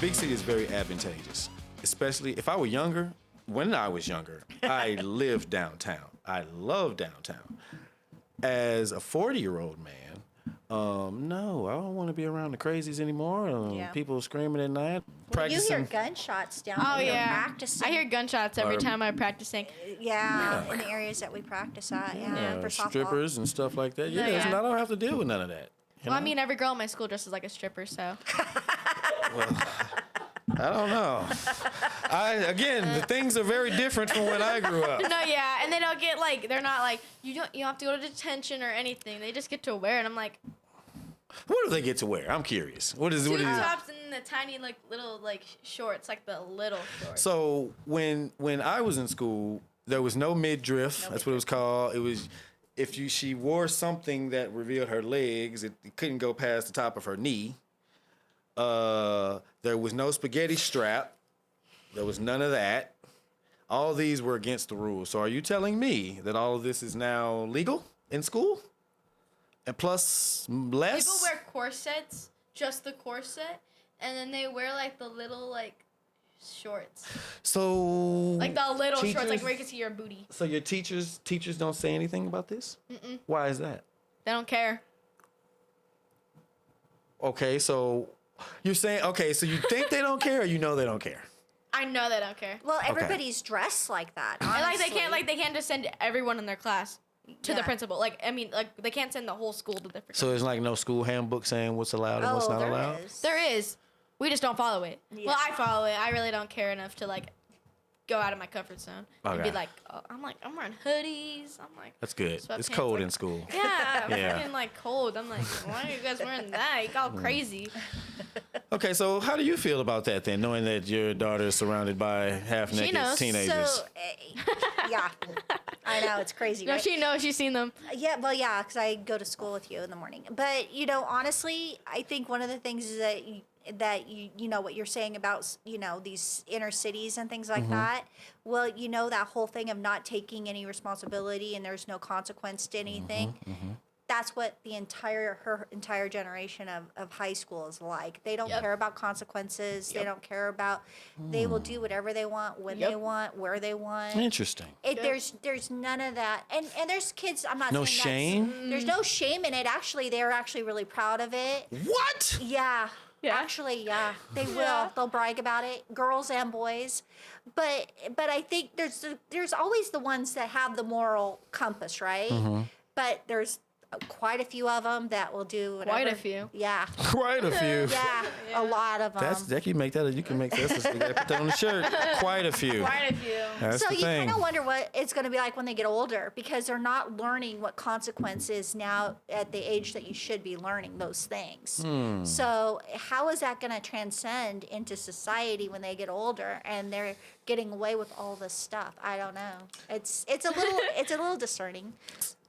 big city is very advantageous, especially if I were younger. When I was younger, I lived downtown. I love downtown. As a 40-year-old man, no, I don't want to be around the crazies anymore. People screaming at night, practicing. You hear gunshots down Oh, there yeah. practicing. I hear gunshots every time I'm practicing. Yeah, in the areas that we practice at. For softball. Strippers and stuff like that. Yeah, Yeah. I don't have to deal with none of that. Well, I mean, every girl in my school dresses like a stripper, so. Well, I don't know. Again, the things are very different from when I grew up. No, yeah, and they don't get like, they're not like, you don't have to go to detention or anything. They just get to wear it. I'm like, What do they get to wear? I'm curious. What is two tops and the tiny like little like shorts, like the little shorts. So when I was in school, there was no midriff. That's what it was called. It was if she wore something that revealed her legs, it couldn't go past the top of her knee. There was no spaghetti strap. There was none of that. All these were against the rules. So are you telling me that all of this is now legal in school? And plus less? People wear corsets, just the corset, and then they wear like the little like shorts. So Like the little shorts, like teachers- where you can see your booty. So your teachers don't say anything about this? Mm-mm. Why is that? They don't care. Okay, so you're saying, so you think they don't care or you know they don't care? I know they don't care. Well, everybody's dressed like that. And like Honestly. they can't just send everyone in their class to the Yeah. principal. Like I mean, like they can't send the whole school to the principal. So there's like no school handbook saying what's allowed and what's not there allowed? is. There is. We just don't follow it. Yeah. Well, I follow it. I really don't care enough to like go out of my comfort zone and be Okay. like, oh, I'm wearing hoodies. I'm like, That's good. It's sweatpants, cold like- in school. yeah, I'm Yeah. fucking like cold. I'm like, why are you guys wearing that? You got all crazy. Okay, so how do you feel about that then, knowing that your daughter is surrounded by half-naked knows. teenagers? So, yeah, I know it's crazy. No, right? she knows. She's seen them. Yeah, well, yeah, because I go to school with you in the morning. But honestly, I think one of the things is that you know what you're saying about these inner cities and things like that. Well, that whole thing of not taking any responsibility and there's no consequence to anything. That's what her entire generation of high school is like. They don't care about consequences. They don't care about. They will do whatever they want, when they want, where they want. Interesting. There's none of that, and there's kids. I'm not No saying shame? There's no shame in it. Actually, they're actually really proud of it. What? Yeah. Yeah. Actually, yeah, they will. They'll brag about it, girls and boys. But I think there's always the ones that have the moral compass, right? But there's quite a few of them that will do whatever. Quite a few. Yeah. Quite a few. Yeah. A lot of them. You can make that. You gotta put that on the shirt. Quite a few. Quite a few. That's So the you thing. kind of wonder what it's going to be like when they get older, because they're not learning what consequences now at the age that you should be learning those things. So how is that going to transcend into society when they get older and they're getting away with all this stuff? I don't know. It's a little discerning,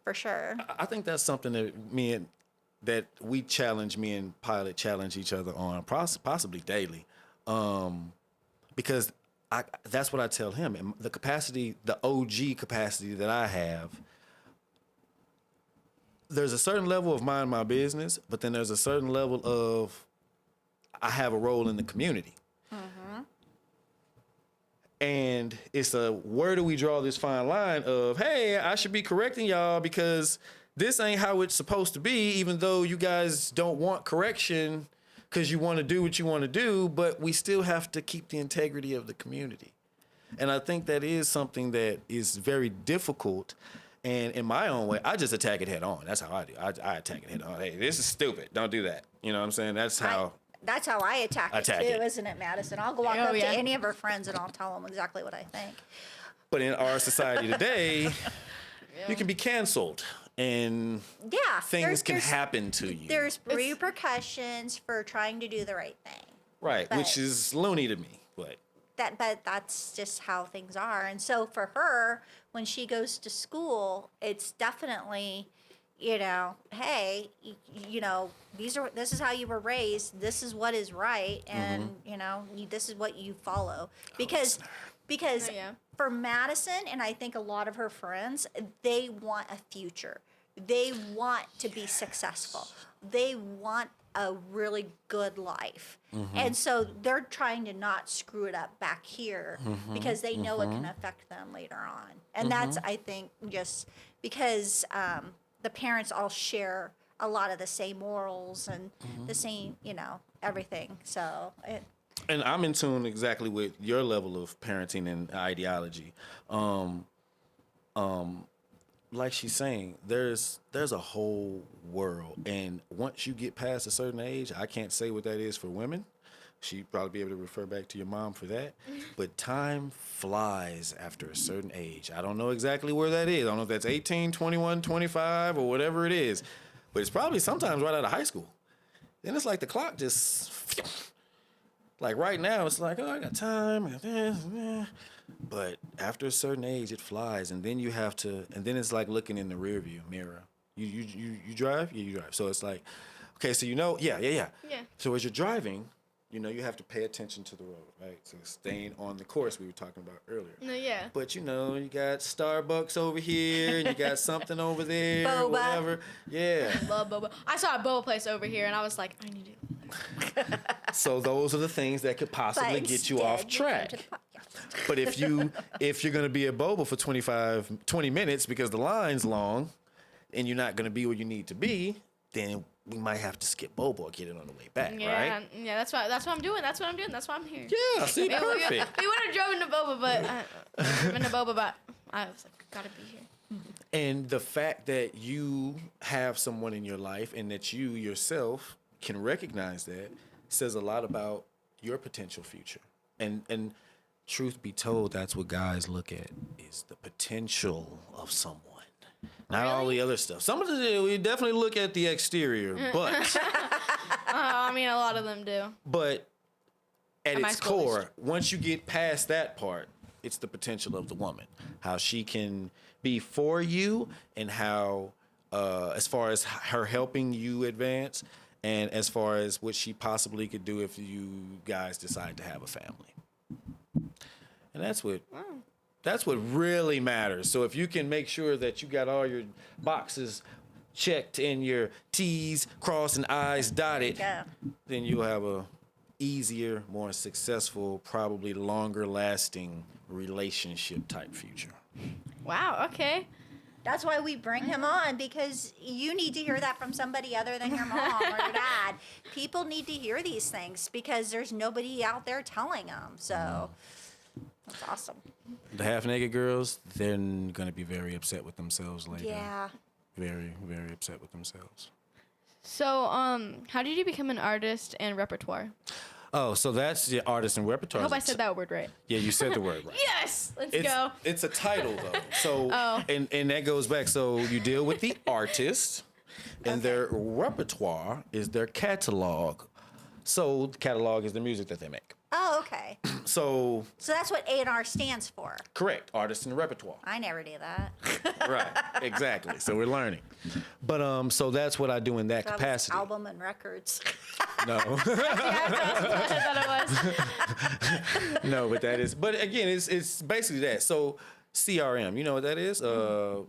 for sure. I think that's something that me and Pilot challenge each other on, possibly daily, because that's what I tell him. And the OG capacity that I have, there's a certain level of mind my business, but then there's a certain level of I have a role in the community. And it's where do we draw this fine line of, hey, I should be correcting y'all because this ain't how it's supposed to be, even though you guys don't want correction because you want to do what you want to do, but we still have to keep the integrity of the community. And I think that is something that is very difficult. And in my own way, I just attack it head on. That's how I do. I attack it head on. Hey, this is stupid. Don't do that. You know what I'm saying? That's how I attack it Attack too, it. isn't it, Madison? I'll go walk up to any of her friends and I'll tell them exactly what I think. But in our society today, you can be canceled and things can happen to you. There's repercussions for trying to do the right thing. Right, which is loony to me. But that's just how things are. And so for her, when she goes to school, it's definitely, hey, this is how you were raised. This is what is right, and this is what you follow. Because for Madison and I think a lot of her friends, they want a future. They want to be successful. They want a really good life. And so they're trying to not screw it up back here because they know it can affect them later on. And that's, I think, just because the parents all share a lot of the same morals and the same, everything. So And I'm in tune exactly with your level of parenting and ideology. Like she's saying, there's a whole world, and once you get past a certain age, I can't say what that is for women. She'd probably be able to refer back to your mom for that. But time flies after a certain age. I don't know exactly where that is. I don't know if that's 18, 21, 25, or whatever it is. But it's probably sometimes right out of high school. Then it's like the clock just... Like right now, it's like, oh, I got time. I got this, but after a certain age, it flies, and then you have to, and then it's like looking in the rearview mirror. You drive? Yeah, you drive. So it's like, okay, so yeah. So as you're driving, you have to pay attention to the road, right? So staying on the course we were talking about earlier. No, yeah. But you got Starbucks over here, and you got something over there, Boba. whatever. Yeah. Love boba. I saw a boba place over here, and I was like, I need to. So those are the things that could possibly get you off track. But if you're going to be at Boba for 20 minutes because the line's long and you're not going to be where you need to be, then we might have to skip Boba or get it on the way back, right? Yeah, that's what I'm doing. That's what I'm doing. That's why I'm here. Yeah, see, perfect. We would have driven to Boba, but I was like, gotta be here. And the fact that you have someone in your life and that you yourself can recognize that says a lot about your potential future. And truth be told, that's what guys look at, is the potential of someone. Not all the other stuff. Some of the we definitely look at the exterior, but I mean, a lot of them do. But at its core, once you get past that part, it's the potential of the woman. How she can be for you, and how, as far as her helping you advance, and as far as what she possibly could do if you guys decide to have a family. And that's what really matters. So if you can make sure that you got all your boxes checked and your T's crossed and I's dotted, then you'll have a easier, more successful, probably longer lasting relationship type future. Wow, okay. That's why we bring him on, because you need to hear that from somebody other than your mom or your dad. People need to hear these things because there's nobody out there telling them. So that's awesome. The half-naked girls, they're going to be very upset with themselves later. Yeah. Very, very upset with themselves. So, how did you become an artist and repertoire? Oh, so that's the artist and repertoire. I hope I said that word right. Yeah, you said the word right. Yes! Let's go. It's a title, though. So, and that goes back. So you deal with the artist, and their repertoire is their catalog. So the catalog is the music that they make. Oh, okay. So that's what A&R stands for. Correct. Artist and repertoire. I never knew that. Right. Exactly. So we're learning. But so that's what I do in that capacity. Album and records. No. I thought it was. No, but that is. But again, it's basically that. So CRM, you know what that is? Well,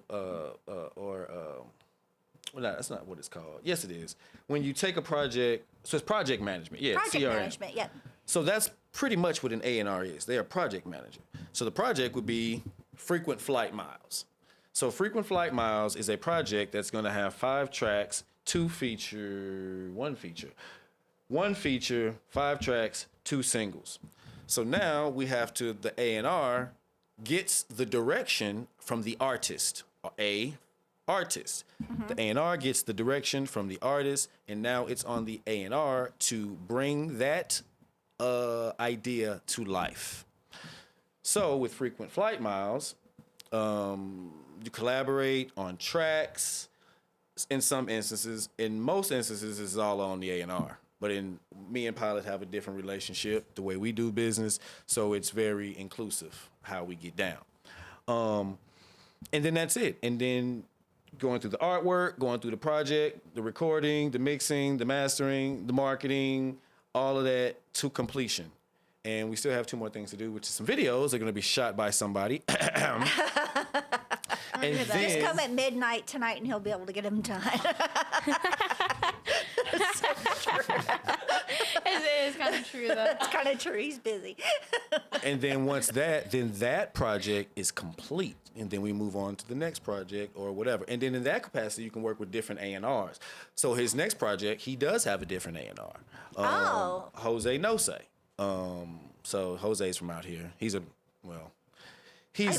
no, that's not what it's called. Yes, it is. When you take a project, so it's project management. Yeah, Project CRM. management, yeah. So that's pretty much what an A&R is. They're a project manager. So the project would be frequent flight miles. So frequent flight miles is a project that's going to have 5 tracks, 1 feature, 5 tracks, 2 singles. So now we have the A&R gets the direction from the artist, artist. Mm-hmm. The A&R gets the direction from the artist, and now it's on the A&R to bring that idea to life. So with frequent flight miles, you collaborate on tracks. In some instances, in most instances, it's all on the A&R. But me and Pilot have a different relationship, the way we do business, so it's very inclusive how we get down. And then that's it. And then going through the artwork, going through the project, the recording, the mixing, the mastering, the marketing, all of that to completion. And we still have 2 more things to do, which is some videos that are going to be shot by somebody. And Just then, Come at midnight tonight and he'll be able to get them done. It is kind of true, though. It's kind of true. He's busy. and then once that project is complete, and then we move on to the next project or whatever. And then in that capacity, you can work with different A&Rs. So his next project, he does have a different A&R. Oh. Jose Nose. So Jose's from out here. He's I a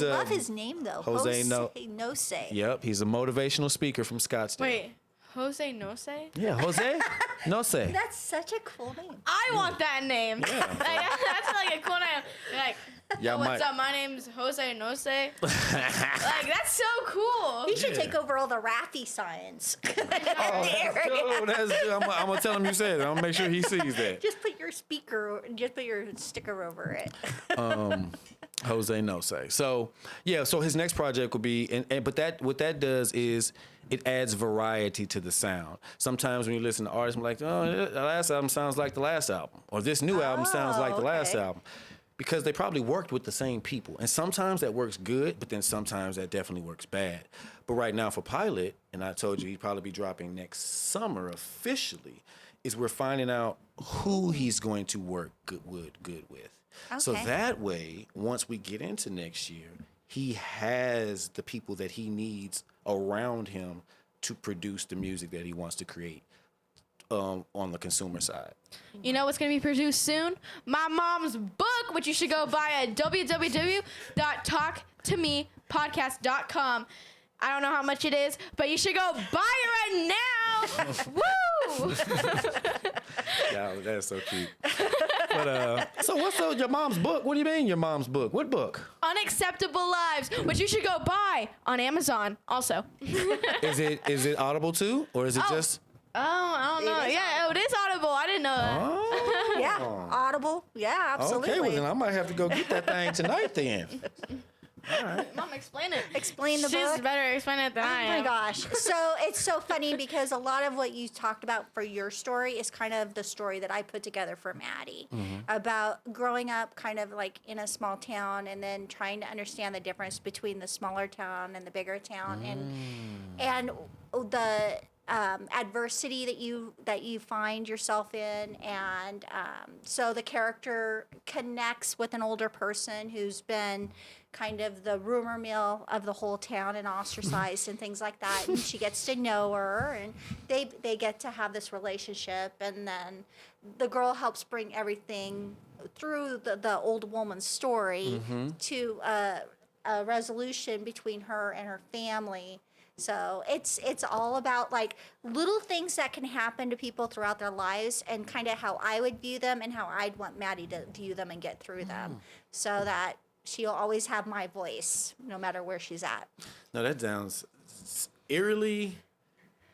love his name though. Jose Nose. Yep, he's a motivational speaker from Scottsdale. Wait, Jose Nose? Yeah, Jose Nose. That's such a cool name. I want that name. Yeah. Like, that's like a cool name. Like, Yeah, oh, what's up? My name's Jose Nose. Like, that's so cool. He should take over all the Raffi signs. Oh, I'm gonna tell him you said it. I'm gonna make sure he sees that. Just put your sticker over it. Jose Nose. So yeah, so his next project will be, but what that does is it adds variety to the sound. Sometimes when you listen to artists, I'm like, oh, the last album sounds like the last album, or this new album sounds like the last okay. album, because they probably worked with the same people. And sometimes that works good, but then sometimes that definitely works bad. But right now for Pilot, and I told you he'd probably be dropping next summer officially, is we're finding out who he's going to work good with. So Okay. that way, once we get into next year, he has the people that he needs around him to produce the music that he wants to create on the consumer side. You know what's going to be produced soon? My mom's book, which you should go buy at www.talk2mepodcast.com. I don't know how much it is, but you should go buy it right now. Woo! Yeah, that's so cute. But so what's your mom's book? What do you mean your mom's book? What book? Unacceptable Lives, which you should go buy on Amazon also. Is it Audible too, or is it just? Oh, I don't know. is Yeah, it is Audible. I didn't know that. Oh. Yeah, Audible. Yeah, absolutely. Okay, well then I might have to go get that thing tonight then. Mom, explain it. Explain the She's book. better explain it than I Oh my am. gosh. So it's so funny because a lot of what you talked about for your story is kind of the story that I put together for Maddie about growing up kind of like in a small town and then trying to understand the difference between the smaller town and the bigger town and the adversity that you find yourself in, and so the character connects with an older person who's been kind of the rumor mill of the whole town and ostracized and things like that, and she gets to know her and they get to have this relationship, and then the girl helps bring everything through the old woman's story to a resolution between her and her family. So it's all about like little things that can happen to people throughout their lives and kind of how I would view them and how I'd want Maddie to view them and get through them, so that she'll always have my voice no matter where she's at. No, that sounds eerily,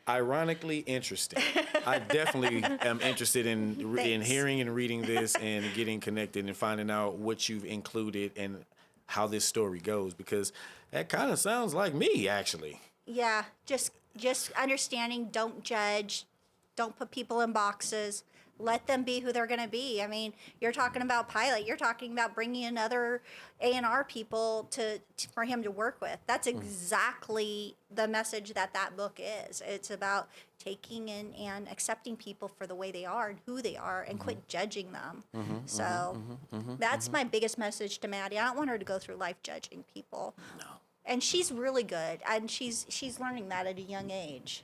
ironically interesting. I definitely am interested in Thanks. hearing and reading this and getting connected and finding out what you've included and how this story goes, because that kind of sounds like me, actually. Yeah, just understanding, don't judge, don't put people in boxes. Let them be who they're going to be. I mean, you're talking about Pilot. You're talking about bringing in other A&R people for him to work with. That's exactly the message that book is. It's about taking in and accepting people for the way they are and who they are, and quit judging them. That's my biggest message to Maddie. I don't want her to go through life judging people. No. And she's really good, and she's learning that at a young age.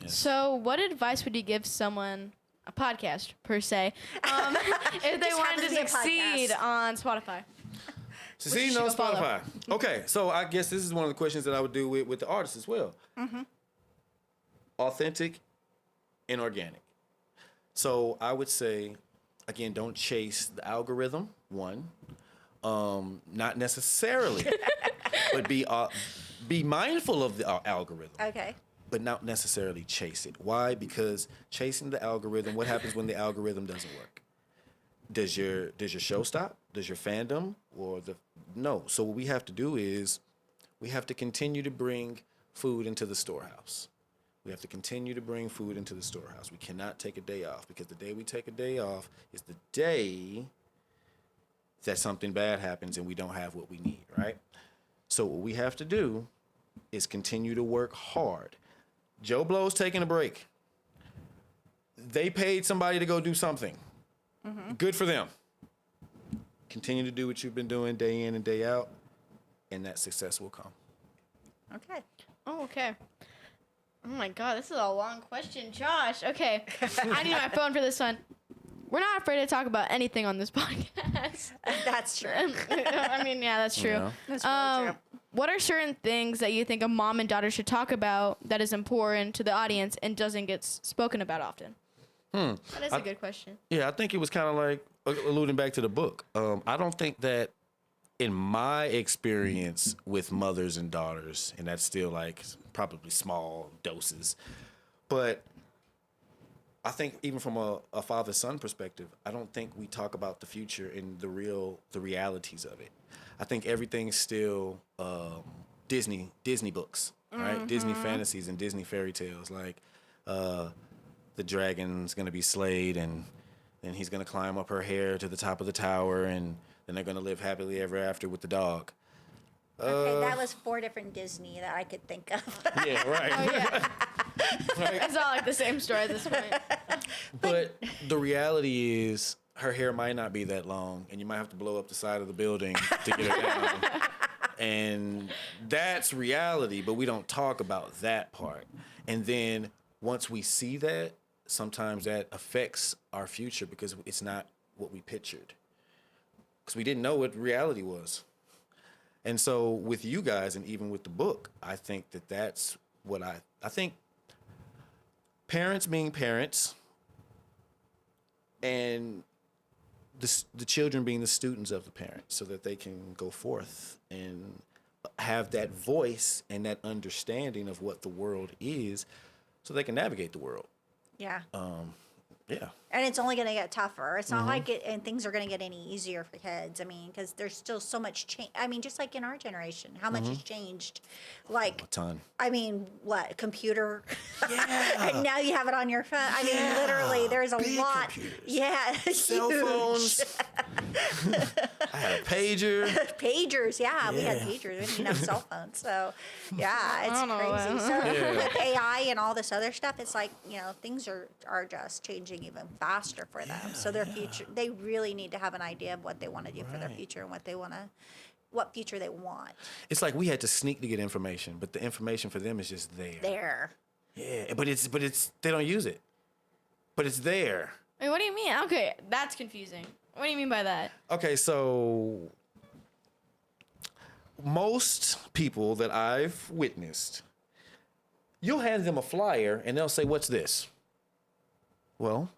So, what advice would you give someone, a podcast per se, if they Just wanted happens to to be a succeed podcast. on Spotify? See, should no go follow. Spotify. Okay, so I guess this is one of the questions that I would do with the artists as well. Authentic and organic. So I would say, again, don't chase the algorithm. One, not necessarily, but be mindful of the algorithm. Okay. But not necessarily chase it. Why? Because chasing the algorithm, what happens when the algorithm doesn't work? Does your show stop? Does your fandom no? So what we have to do is we have to continue to bring food into the storehouse. We have to continue to bring food into the storehouse. We cannot take a day off, because the day we take a day off is the day that something bad happens and we don't have what we need, right? So what we have to do is continue to work hard. Joe Blow's taking a break. They paid somebody to go do something. Good for them. Continue to do what you've been doing day in and day out, and that success will come. Okay. Oh, okay. Oh my God, this is a long question, Josh. Okay, I need my phone for this one. We're not afraid to talk about anything on this podcast. That's true. I mean, yeah, that's true. Yeah. That's really true. What are certain things that you think a mom and daughter should talk about that is important to the audience and doesn't get spoken about often? That is a good question. Yeah, I think it was kind of like alluding back to the book. I don't think that in my experience with mothers and daughters, and that's still like probably small doses, but I think even from a father-son perspective, I don't think we talk about the future and the realities of it. I think everything's still Disney books, right? Disney fantasies and Disney fairy tales, like the dragon's gonna be slayed and he's gonna climb up her hair to the top of the tower and then they're gonna live happily ever after with the dog. Okay, that was 4 different Disney that I could think of. Yeah, right. Oh, yeah. Right. It's all like the same story at this point. But the reality is her hair might not be that long and you might have to blow up the side of the building to get her down. And that's reality, but we don't talk about that part. And then once we see that, sometimes that affects our future because it's not what we pictured. Because we didn't know what reality was. And so with you guys and even with the book, I think that that's what I think parents being parents and the children being the students of the parents so that they can go forth and have that voice and that understanding of what the world is so they can navigate the world. Yeah. Yeah. And it's only going to get tougher. It's not like it, and things are going to get any easier for kids. I mean, because there's still so much change. I mean, just like in our generation, how much has changed? Like, A ton. I mean, what, computer? Yeah. And now you have it on your phone. I mean, literally, there's a Big lot. computers. Yeah. Cell huge. phones. I had a pager. Pagers, yeah, we had Yeah. pagers. We didn't have cell phones, so yeah, it's I don't know crazy. that. So Yeah. with AI and all this other stuff, it's like things are just changing even faster for them. So their future, they really need to have an idea of what they want to do for their Right. future and what future they want. It's like we had to sneak to get information, but the information for them is just there. There, Yeah, but it's they don't use it. But it's there. Wait, what do you mean? Okay, that's confusing. What do you mean by that? Okay, so most people that I've witnessed, you'll hand them a flyer and they'll say, "What's this?" Well,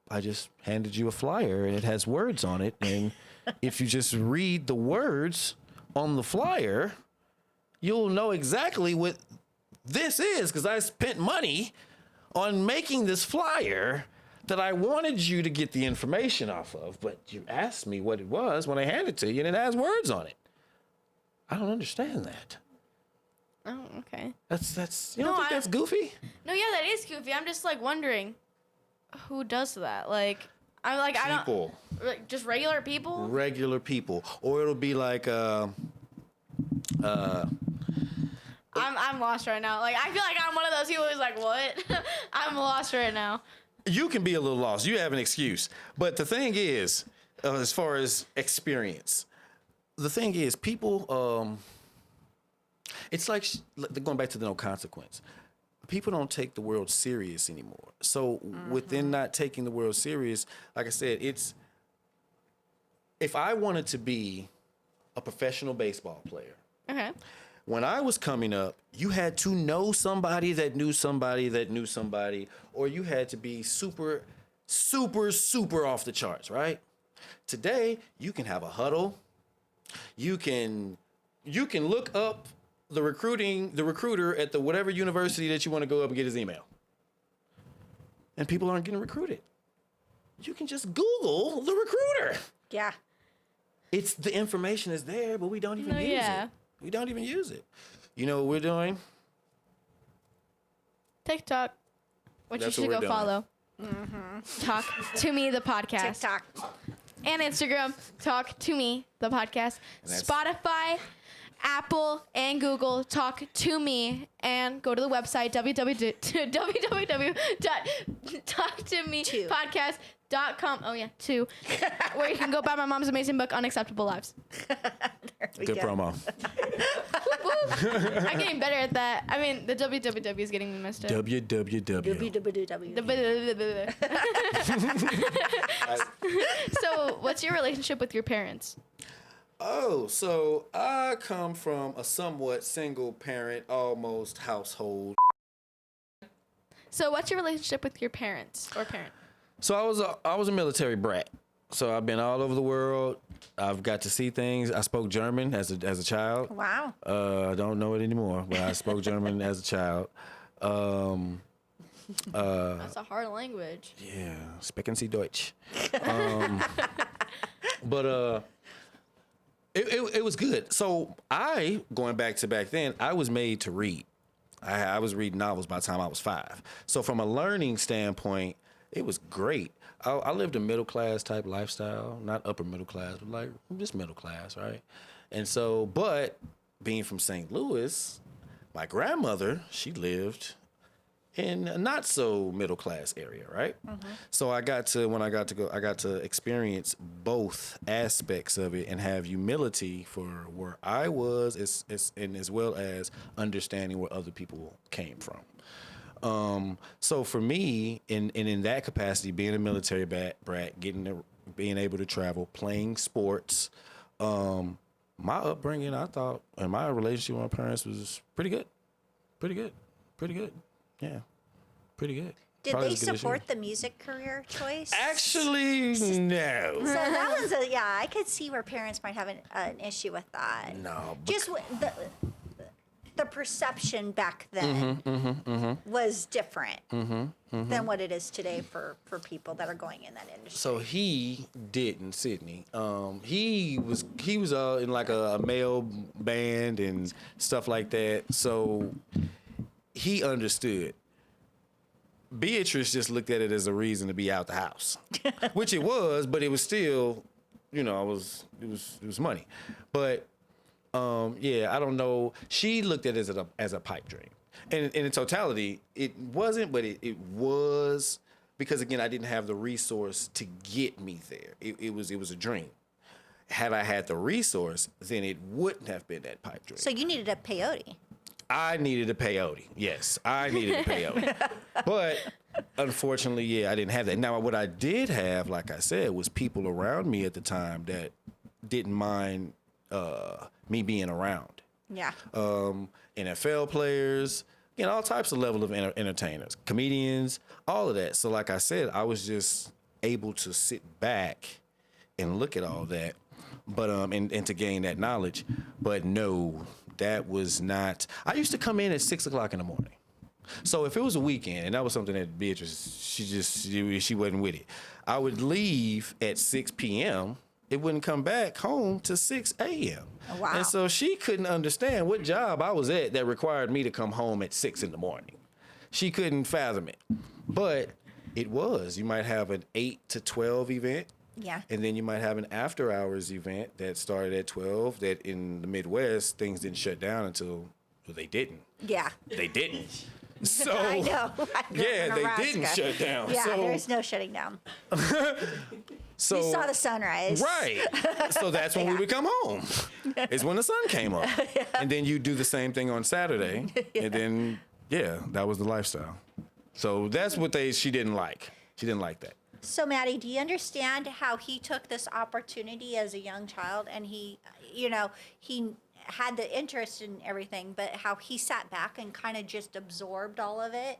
I just handed you a flyer and it has words on it, and if you just read the words on the flyer, you'll know exactly what this is because I spent money on making this flyer that I wanted you to get the information off of, but you asked me what it was when I handed it to you, and it has words on it. I don't understand that. Oh, okay. That's you don't No, think that's goofy? No, yeah, that is goofy. I'm just like wondering, who does that? Like, I'm like, People, I don't, like, just regular people. regular people, or it'll be like I'm lost right now. Like, I feel like I'm one of those people who's like, what? I'm lost right now. you can be a little lost. You have an excuse, but the thing is, as far as experience, the thing is, people. It's like going back to the no consequence. People don't take the world serious anymore. So within not taking the world serious, like I said, it's if I wanted to be a professional baseball player, Okay. when I was coming up, you had to know somebody that knew somebody that knew somebody, or you had to be super, super, super off the charts, right? Today, you can have a huddle. You can look up the recruiter at the whatever university that you want to go up and get his email. And people aren't getting recruited. You can just Google the recruiter. yeah. It's the information is there, but we don't even use yeah. it. We don't even use it. You know what we're doing? TikTok, which That's you should what go we're follow. Talk to Me, the podcast. TikTok. And Instagram, Talk to Me, the podcast. that's- Spotify, Apple and Google Talk2Me, and go to the website www.talk2mepodcast.com. Oh yeah, where you can go buy my mom's amazing book, Unacceptable Lives. Good promo. I'm getting better at that. I mean, the www is getting me messed up. www. So, what's your relationship with your parents? Oh, so I come from a somewhat single parent, almost household. So, what's your relationship with your parents or parent? So I was a military brat. So I've been all over the world. I've got to see things. I spoke German as a child. Wow. I don't know it anymore, but I spoke German as a child. That's a hard language. Yeah, sprechen Sie Deutsch. But it was good. So going back to back then, I was made to read. I was reading novels by the time I was 5. So from a learning standpoint, it was great. I lived a middle class type lifestyle, not upper middle class, but like just middle class, right? And so, but being from St. Louis, my grandmother, she lived in a not so middle class area, right? Mm-hmm. So I got to experience both aspects of it and have humility for where I was, and as well as understanding where other people came from. So for me, in that capacity, being a military brat, being able to travel, playing sports, my upbringing, I thought, and my relationship with my parents was pretty good. Yeah, pretty good. Did Probably they as good as support the music career choice? Actually, no. So that was I could see where parents might have an issue with that. No. Just the perception back then was different than what it is today for people that are going in that industry. So he didn't, Sydney. He was in like a male band and stuff like that. So he understood. Beatrice just looked at it as a reason to be out the house, which it was, but it was still, it was money. But I don't know. She looked at it as a pipe dream, and in totality, it wasn't, but it was, because again, I didn't have the resource to get me there. It was a dream. Had I had the resource, then it wouldn't have been that pipe dream. So you needed a peyote. I needed a peyote. Yes, I needed a peyote. But unfortunately, I didn't have that. Now, what I did have, like I said, was people around me at the time that didn't mind me being around. Yeah. NFL players, all types of level of entertainers, comedians, all of that. So like I said, I was just able to sit back and look at all that, but and to gain that knowledge. But no, that was not. I used to come in at 6 o'clock in the morning. So if it was a weekend, and that was something that Beatrice, she wasn't with it, I would leave at 6 p.m., it wouldn't come back home to 6 a.m. Oh, wow. And so she couldn't understand what job I was at that required me to come home at 6 in the morning. She couldn't fathom it. But it was. You might have an 8 to 12 event. Yeah. And then you might have an after hours event that started at 12, that in the Midwest, things didn't shut down until they didn't. Yeah. They didn't. So I know. Yeah, they didn't shut down. Yeah, so, there's no shutting down. So you saw the sunrise. Right. So that's when we would come home. It's when the sun came up. Yeah. And then you do the same thing on Saturday. Yeah. And then, that was the lifestyle. So that's what she didn't like. She didn't like that. So, Maddie, do you understand how he took this opportunity as a young child, and he had the interest in everything, but how he sat back and kind of just absorbed all of it?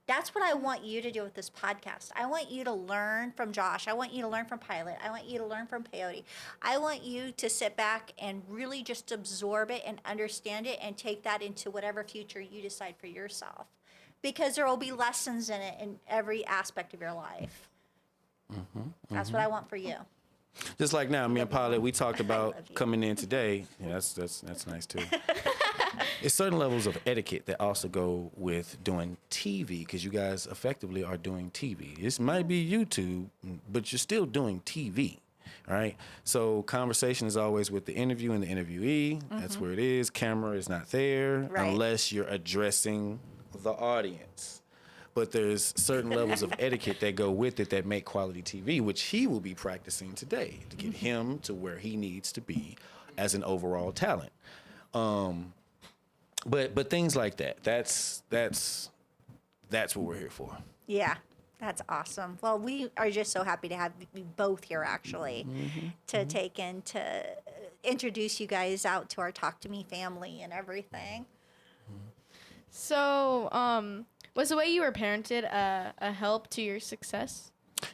That's what I want you to do with this podcast. I want you to learn from Josh. I want you to learn from Pilot. I want you to learn from Peyote. I want you to sit back and really just absorb it and understand it and take that into whatever future you decide for yourself. Because there will be lessons in it in every aspect of your life. That's what I want for you. Just like now, me and Pilot, we talked about coming in today. Yeah, that's nice too. It's certain levels of etiquette that also go with doing TV, because you guys effectively are doing TV. This might be YouTube, but you're still doing TV. right? So conversation is always with the interview and the interviewee. That's where it is. Camera is not there Right. unless you're addressing the audience. But there's certain levels of etiquette that go with it that make quality TV, which he will be practicing today to get him to where he needs to be as an overall talent. But things like that. That's what we're here for. Yeah, that's awesome. Well, we are just so happy to have you both here, actually, to take in to introduce you guys out to our Talk2Me family and everything. So, was the way you were parented a help to your success?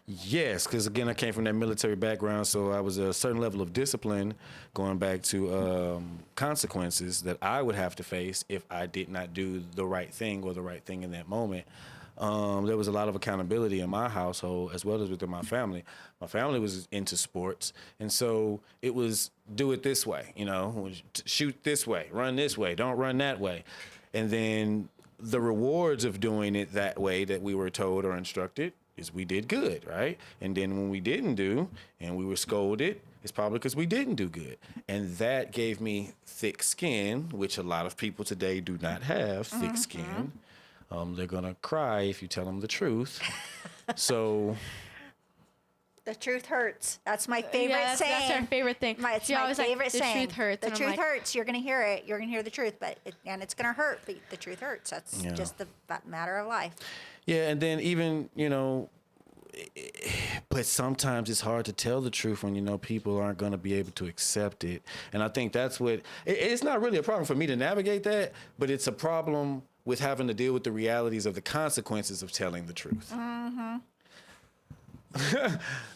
Yes, because again, I came from that military background, so I was a certain level of discipline going back to consequences that I would have to face if I did not do the right thing or the right thing in that moment. There was a lot of accountability in my household as well as within my family. My family was into sports, and so it was do it this way, shoot this way, run this way, don't run that way. And then the rewards of doing it that way that we were told or instructed is we did good, right? And then when we didn't do and we were scolded, it's probably because we didn't do good. And that gave me thick skin, which a lot of people today do not have thick skin. They're going to cry if you tell them the truth. So The truth hurts. That's my favorite saying. That's our favorite thing. It's She my always favorite like, the saying. truth hurts. The And I'm truth like, hurts. You're going to hear it. You're going to hear the truth, and it's going to hurt, but the truth hurts. That's just the matter of life. yeah, and then even, but sometimes it's hard to tell the truth when people aren't going to be able to accept it. And I think that's what it's not really a problem for me to navigate that, but it's a problem with having to deal with the realities of the consequences of telling the truth.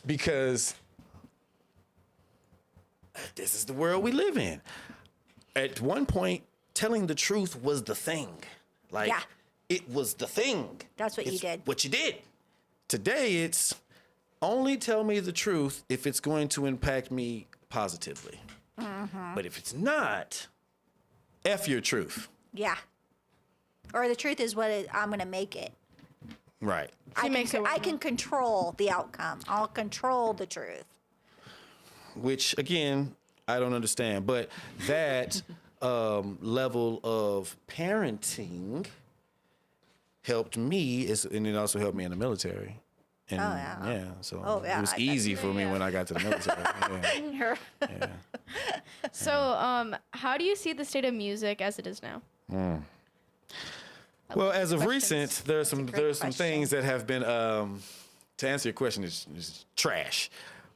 Because this is the world we live in. At one point, telling the truth was the thing. Like, Yeah. it was the thing. That's what you It's did. what you did. Today, it's only tell me the truth if it's going to impact me positively. But if it's not, F your truth. Yeah. Or the truth is I'm going to make it. Right. I can control the outcome. I'll control the truth. Which, again, I don't understand. But that level of parenting helped me, and it also helped me in the military. And, so it was easy for me when I got to the military. So, how do you see the state of music as it is now? Well, as of Questions. recent, there are some question. things that have been to answer your question is trash,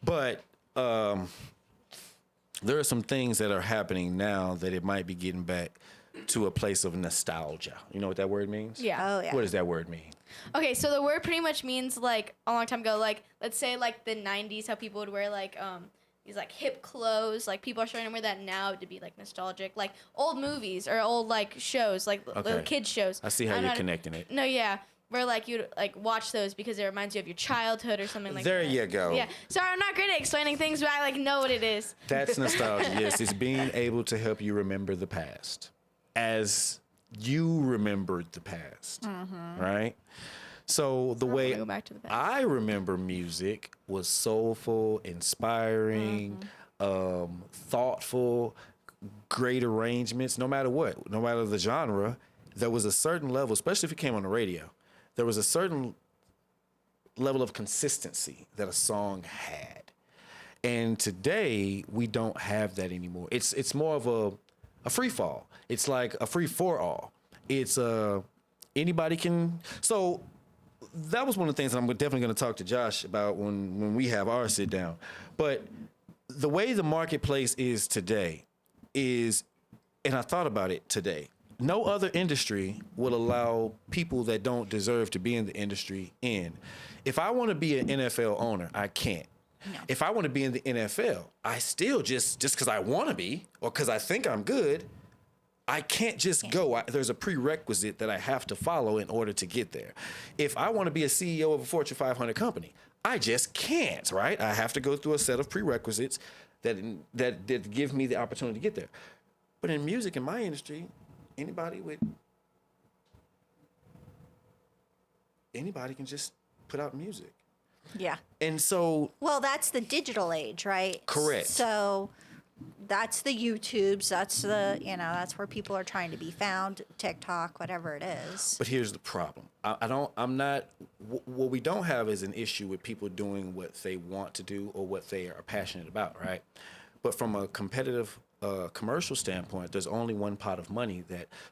but there are some things that are happening now that it might be getting back to a place of nostalgia. You know what that word means? Yeah. Oh, yeah. What does that word mean? Okay, so the word pretty much means like a long time ago, like let's say like the 90s, how people would wear like these like hip clothes. Like people are starting to wear that now to be like nostalgic, like old movies or old like shows, like little kids shows. I see how you're connecting it. No, yeah, where like you like watch those because it reminds you of your childhood or something like There that. you go. Yeah. Sorry, I'm not great at explaining things, but I like know what it is. That's nostalgia. Yes, it's being able to help you remember the past as you remembered the past, right? So the way go back to the past. I remember music was soulful, inspiring, thoughtful, great arrangements. No matter what, no matter the genre, there was a certain level, especially if it came on the radio, there was a certain level of consistency that a song had. And today we don't have that anymore. It's more of a free fall. It's like a free for all. It's anybody can. So that was one of the things that I'm definitely going to talk to Josh about when we have our sit down. But the way the marketplace is today is, and I thought about it today, no other industry will allow people that don't deserve to be in the industry in. If I want to be an NFL owner, I can't. No. If I want to be in the NFL, I still just because I want to be or because I think I'm good, I can't just go. There's a prerequisite that I have to follow in order to get there. If I want to be a CEO of a Fortune 500 company, I just can't, right? I have to go through a set of prerequisites that give me the opportunity to get there. But in music, in my industry, anybody can just put out music. Yeah. And so, Well, that's the digital age, right? Correct. So that's the YouTubes. That's the, that's where people are trying to be found, TikTok, whatever it is. but here's the problem. What we don't have is an issue with people doing what they want to do or what they are passionate about, right? But from a competitive commercial standpoint, there's only one pot of money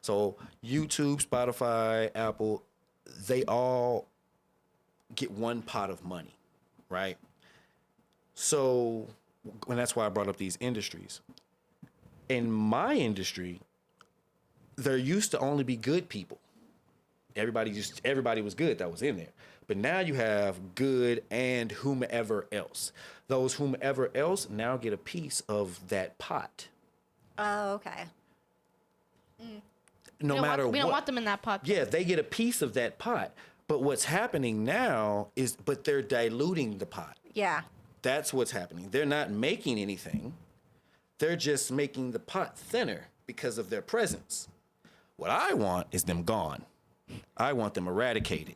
so YouTube, Spotify, Apple, they all get one pot of money, right? So, and that's why I brought up these industries. In my industry, there used to only be good people. Everybody was good that was in there. But now you have good and whomever else. Those whomever else now get a piece of that pot. Oh, okay. No matter what. We don't want them in that pot. Yeah, they get a piece of that pot. But what's happening now is, they're diluting the pot. Yeah. That's what's happening. They're not making anything. They're just making the pot thinner because of their presence. What I want is them gone. I want them eradicated.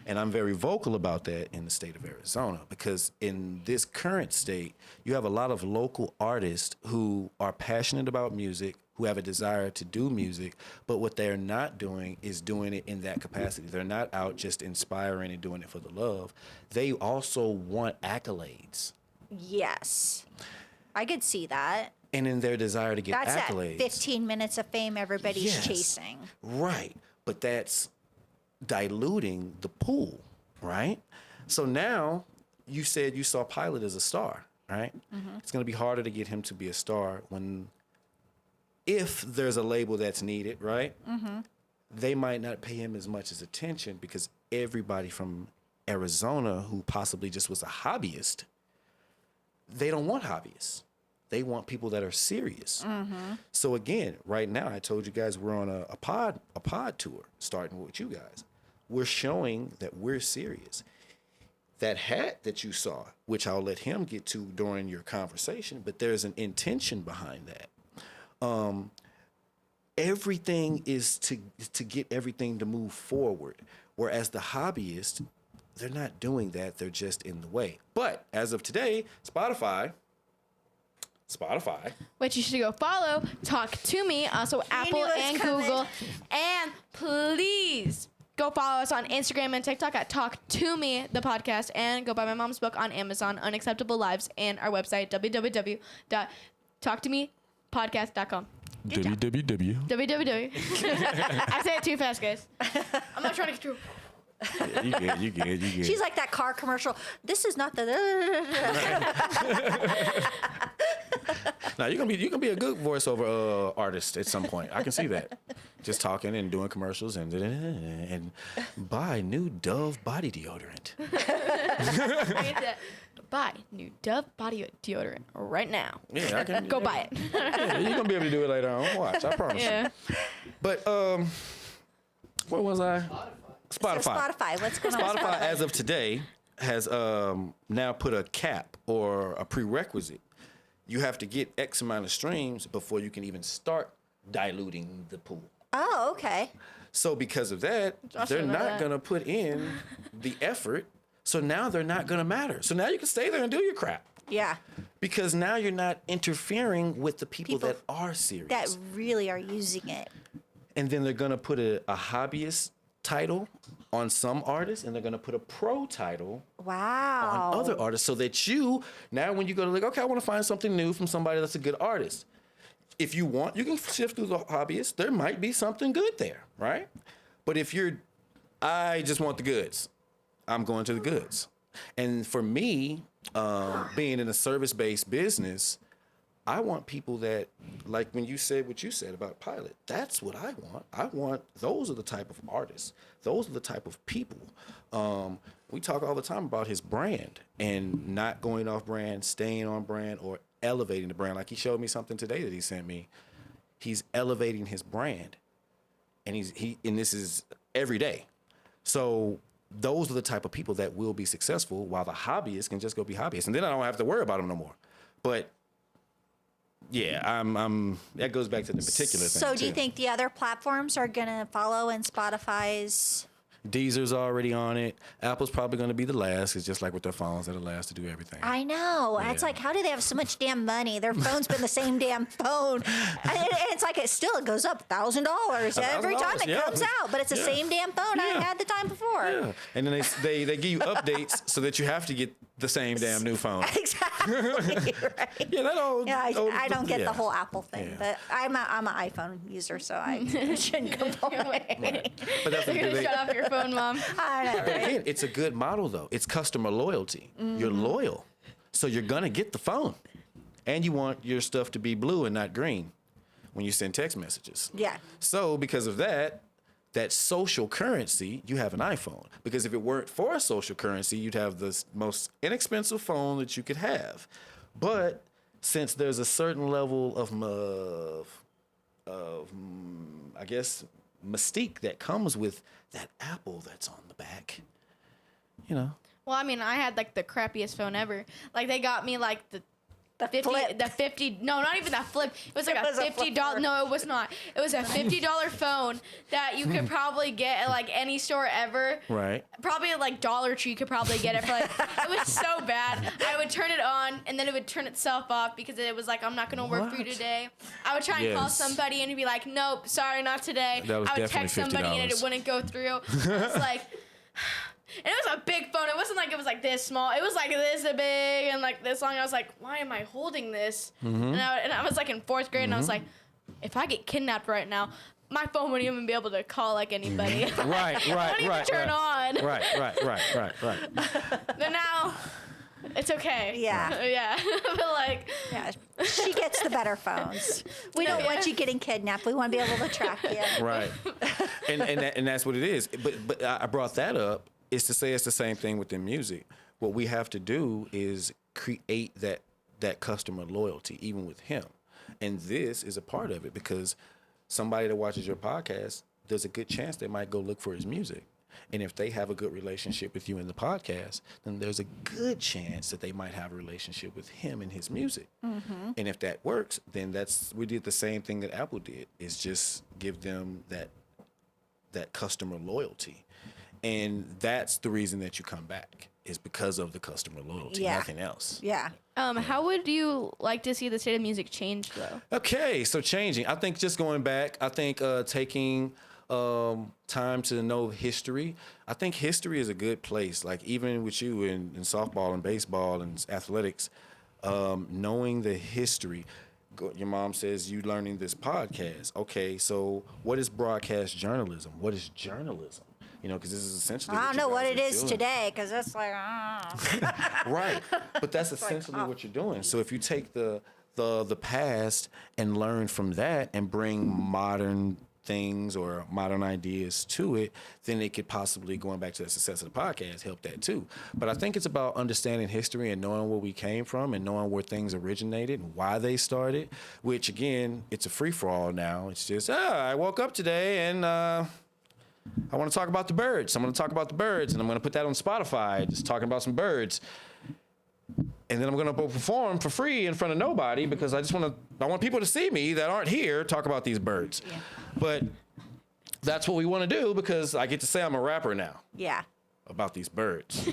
And I'm very vocal about that in the state of Arizona, because in this current state, you have a lot of local artists who are passionate about music, who have a desire to do music, but what they're not doing is doing it in that capacity. They're not out just inspiring and doing it for the love. They also want accolades. Yes. I could see that. And in their desire to get That's accolades. that 15 minutes of fame everybody's Yes. chasing. Right. But that's diluting the pool, right? So now you said you saw Pilot as a star, right? Mm-hmm. It's going to be harder to get him to be a star if there's a label that's needed, right? Mm-hmm. They might not pay him as much as attention because everybody from Arizona who possibly just was a hobbyist, they don't want hobbyists. They want people that are serious. Mm-hmm. So again, right now, I told you guys we're on a pod tour, starting with you guys. We're showing that we're serious. That hat that you saw, which I'll let him get to during your conversation, but there's an intention behind that. Everything is to get everything to move forward, whereas the hobbyists, they're not doing that. They're just in the way. But as of today, Spotify, Which you should go follow. Talk2Me, also Apple what's and coming. Google. And please go follow us on Instagram and TikTok at Talk2Me, the podcast. And go buy my mom's book on Amazon, Unacceptable Lives, and our website, www.talktomepodcast.com. www. I say it too fast, guys. I'm not trying to get through. You good. She's like that car commercial. This is not the. Now you can be a good voiceover artist at some point. I can see that. Just talking and doing commercials and buy new Dove body deodorant. Buy new Dove body deodorant right now. Yeah, I can Go buy it. Yeah, you're gonna be able to do it later on. Watch, I promise Yeah. you. But what was I? Spotify. So Spotify. What's going on? with Spotify, as of today, has now put a cap or a prerequisite. You have to get X amount of streams before you can even start diluting the pool. Oh, okay. So because of that, they're know not that. going to put in the effort. So now they're not going to matter. So now you can stay there and do your crap. Yeah. Because now you're not interfering with the people that are serious. That really are using it. And then they're going to put a hobbyist title on some artists, and they're going to put a pro title Wow. on other artists, so that now when you go to okay, I want to find something new from somebody that's a good artist. If you want, you can shift through the hobbyists. There might be something good there, right? But if I just want the goods, I'm going to the goods. And for me, being in a service-based business, I want people that, like when you said what you said about Pilot, that's what I want. Those are the type of artists. Those are the type of people. We talk all the time about his brand and not going off brand, staying on brand, or elevating the brand. Like he showed me something today that he sent me. He's elevating his brand, and and this is every day. So those are the type of people that will be successful, while the hobbyists can just go be hobbyists, and then I don't have to worry about them no more. But yeah, I'm. That goes back to the particular thing. So do you too. think the other platforms are going to follow in Spotify's Deezer's already on it. Apple's probably going to be the last. It's just like with their phones, they're the last to do everything. I know. Yeah. It's like, how do they have so much damn money? Their phone's been the same damn phone. And it's like, it goes up $1,000 every time it comes out. But it's the same damn phone I had the time before. Yeah. And then they give you updates so that you have to get the same damn new phone. Exactly. Right. Yeah, that old. Yeah, old, I don't get the whole Apple thing, but I'm an iPhone user, so I shouldn't complain. Right. But that's You're gonna shut off your phone, Mom. I know, But again, it's a good model though. It's customer loyalty. You're loyal, so you're gonna get the phone, and you want your stuff to be blue and not green when you send text messages. Yeah. So because of that social currency, you have an iPhone. Because if it weren't for a social currency, you'd have the most inexpensive phone that you could have. But since there's a certain level of I guess, mystique that comes with that Apple that's on the back, you know. Well, I mean, I had like the crappiest phone ever. Like they got me like the 50, no, not even that flip. It was like a $50. No, it was not. It was a $50 phone that you could probably get at like any store ever. Right. Probably like Dollar Tree could probably get it for like, it was so bad. I would turn it on and then it would turn itself off because it was like, I'm not going to work for you today. I would try and call somebody and it'd be like, nope, sorry, not today. That was I would definitely text somebody and it wouldn't go through. I was like, and it was a big phone. It wasn't like it was like this small. It was like this big and like this long. I was like, why am I holding this? And I was like in 4th grade and I was like, if I get kidnapped right now, my phone wouldn't even be able to call like anybody. Right. It wouldn't even turn on. Right. But now, it's okay. Yeah. Yeah. But like. Yeah, she gets the better phones. We don't want you getting kidnapped. We want to be able to track you. Right. And that's what it is. But I brought that up is to say it's the same thing within music. What we have to do is create that customer loyalty, even with him. And this is a part of it because somebody that watches your podcast, there's a good chance they might go look for his music. And if they have a good relationship with you in the podcast, then there's a good chance that they might have a relationship with him and his music. Mm-hmm. And if that works, then we did the same thing that Apple did, is just give them that customer loyalty. And that's the reason that you come back, is because of the customer loyalty, nothing else. Yeah. How would you like to see the state of music change, though? Okay, so changing. I think just going back, I think taking time to know history. I think history is a good place. Like even with you in softball and baseball and athletics, knowing the history. Your mom says you learning this podcast. Okay, so what is broadcast journalism? What is journalism? You know, because this is essentially. I don't know what it is today, because that's like. Right, but that's essentially what you're doing. So if you take the past and learn from that and bring modern things or modern ideas to it, then it could possibly, going back to the success of the podcast, help that too. But I think it's about understanding history and knowing where we came from and knowing where things originated and why they started, which again, it's a free-for-all now. It's just, I woke up today and I want to talk about the birds. I'm going to talk about the birds, and I'm going to put that on Spotify, just talking about some birds. And then I'm going to perform for free in front of nobody because I want people to see me that aren't here talk about these birds. Yeah. But that's what we want to do because I get to say I'm a rapper now. Yeah. About these birds.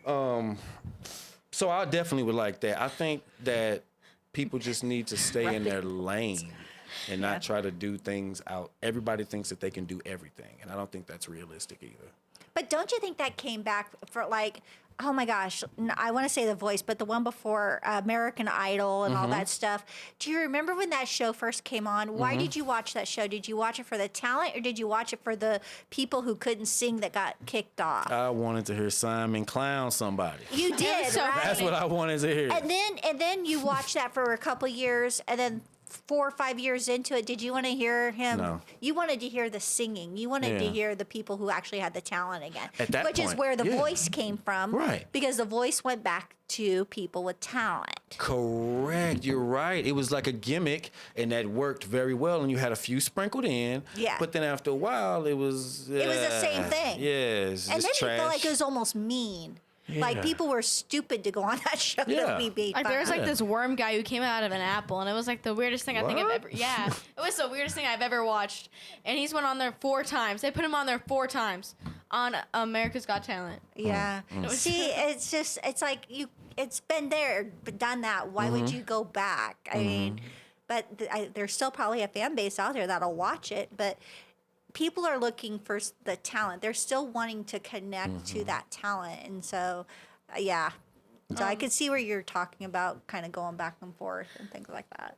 So I definitely would like that. I think that people just need to stay in their lane and not try to do things out. Everybody thinks that they can do everything, and I don't think that's realistic either. But don't you think that came back for like, oh my gosh, I want to say The Voice, but the one before American Idol and all that stuff. Do you remember when that show first came on? Why did you watch that show? Did you watch it for the talent or did you watch it for the people who couldn't sing that got kicked off? I wanted to hear Simon clown somebody. You did, so right? That's what I wanted to hear. And then you watched that for a couple years, and then 4 or 5 years into it, did you want to hear him? No. You wanted to hear the singing. You wanted to hear the people who actually had the talent again. At that which is point, where The Voice came from. Right. Because The Voice went back to people with talent. Correct. You're right. It was like a gimmick, and that worked very well, and you had a few sprinkled in. Yeah. But then after a while, it was... It was the same thing. Yes. And then trash. it felt like it was almost mean. Like, people were stupid to go on that show that we made Like, fun there was of. like this worm guy who came out of an apple, and it was like the weirdest thing I think I've ever. Yeah, it was the weirdest thing I've ever watched. And he's went on there 4 times. They put him on there 4 times on America's Got Talent. Yeah. See, it's just, it's like it's been there, but done that. Why would you go back? I mean, but there's still probably a fan base out there that'll watch it, but people are looking for the talent. They're still wanting to connect to that talent. And so, yeah. So I could see where you're talking about kind of going back and forth and things like that.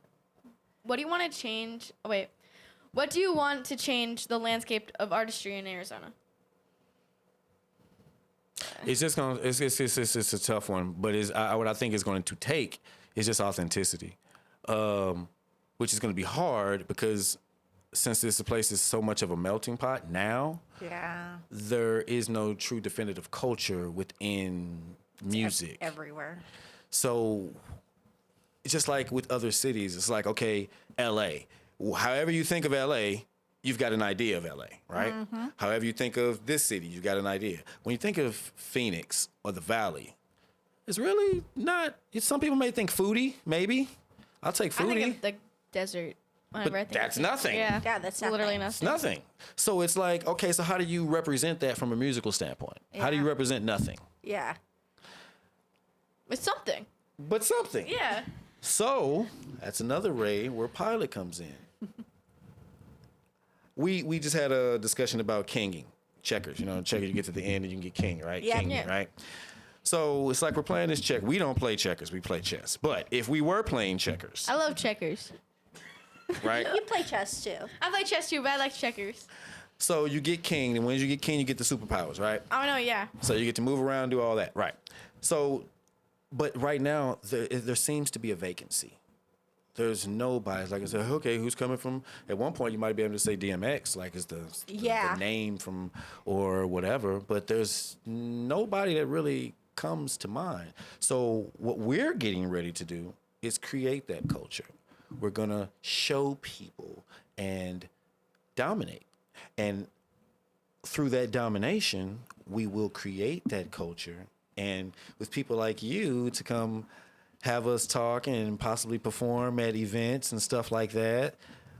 What do you want to change? Oh, wait. What do you want to change the landscape of artistry in Arizona? It's just gonna. It's a tough one, but what I think is going to take is just authenticity, which is going to be hard because since this place is so much of a melting pot now. Yeah. There is no true definitive culture within music Everywhere. So it's just like with other cities. It's like, okay, LA. However you think of LA, you've got an idea of LA, right? However you think of this city, you've got an idea. When you think of Phoenix or the Valley, it's really not. Some people may think foodie, maybe. I'll take foodie. I think of the desert. But that's nothing. Yeah, Yeah, that's literally nothing. It's nothing. So it's like, okay, so how do you represent that from a musical standpoint? How do you Yeah. represent nothing? Yeah. It's something. But something. Yeah. So that's another way where Pilot comes in. We just had a discussion about kinging, checkers. You know, checker, you get to the end and you can get king, right? Yeah. King, Yeah. right? So it's like we're playing this check. We don't play checkers, we play chess. But if we were playing checkers, I love checkers. right? You play chess too. I play chess too, but I like checkers. So you get king, and when you get king, you get the superpowers, right? Oh, no, yeah. So you get to move around, do all that, right? So, but right now there seems to be a vacancy. There's nobody. Like I said, okay, who's coming from? At one point, you might be able to say DMX, like it's the name from or whatever. But there's nobody that really comes to mind. So what we're getting ready to do is create that culture. We're gonna show people and dominate, and through that domination, we will create that culture. And with people like you to come have us talk and possibly perform at events and stuff like that,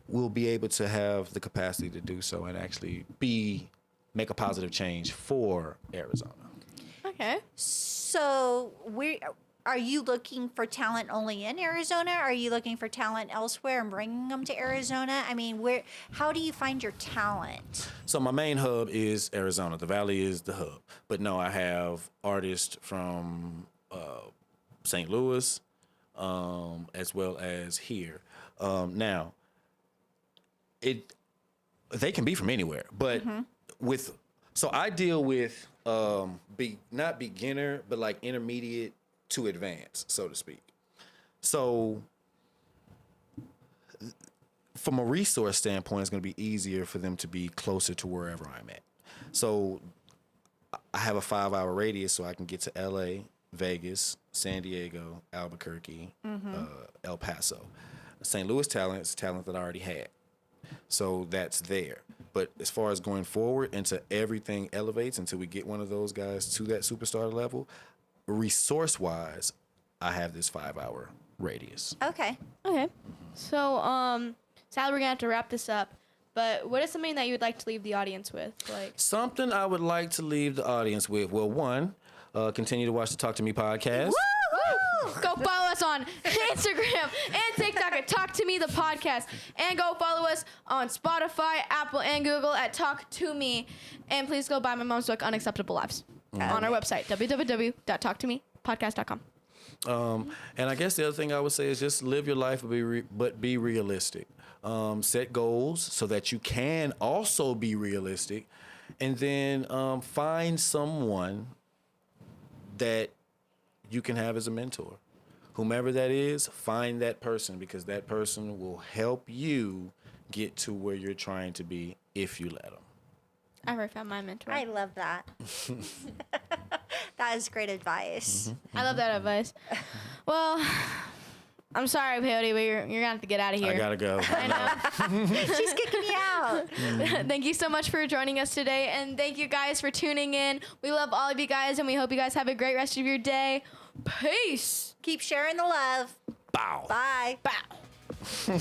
we'll be able to have the capacity to do so and actually make a positive change for Arizona. Okay. So are you looking for talent only in Arizona? Are you looking for talent elsewhere and bringing them to Arizona? I mean, how do you find your talent? So my main hub is Arizona. The Valley is the hub. But no, I have artists from St. Louis, as well as here. Now, they can be from anywhere, but so I deal with not beginner, but like intermediate to advanced, so to speak. So from a resource standpoint, it's going to be easier for them to be closer to wherever I'm at. So I have a 5-hour radius so I can get to LA, Vegas, San Diego, Albuquerque, El Paso. St. Louis talent is talent that I already had. So that's there. But as far as going forward until everything elevates, until we get one of those guys to that superstar level, resource-wise, I have this 5-hour radius. Okay. Okay. So, sadly, we're going to have to wrap this up. But what is something that you would like to leave the audience with? Like Something I would like to leave the audience with. Well, one, continue to watch the Talk to Me podcast. Woo! Go follow us on Instagram and TikTok at Talk to Me the podcast, and go follow us on Spotify, Apple, and Google at Talk2Me. And please go buy my mom's book, Unacceptable Lives, on our website www.talktomepodcast.com. And I guess the other thing I would say is just live your life, but be realistic. Set goals so that you can also be realistic, and then find someone that you can have as a mentor. Whomever that is, find that person, because that person will help you get to where you're trying to be if you let them. I already found my mentor. I love that. That is great advice. I love that advice. Well, I'm sorry, Peyote, but you're gonna have to get out of here. I gotta go. I know. She's kicking me out. Thank you so much for joining us today, and thank you guys for tuning in. We love all of you guys, and we hope you guys have a great rest of your day. Peace. Keep sharing the love. Bow. Bye. Bow.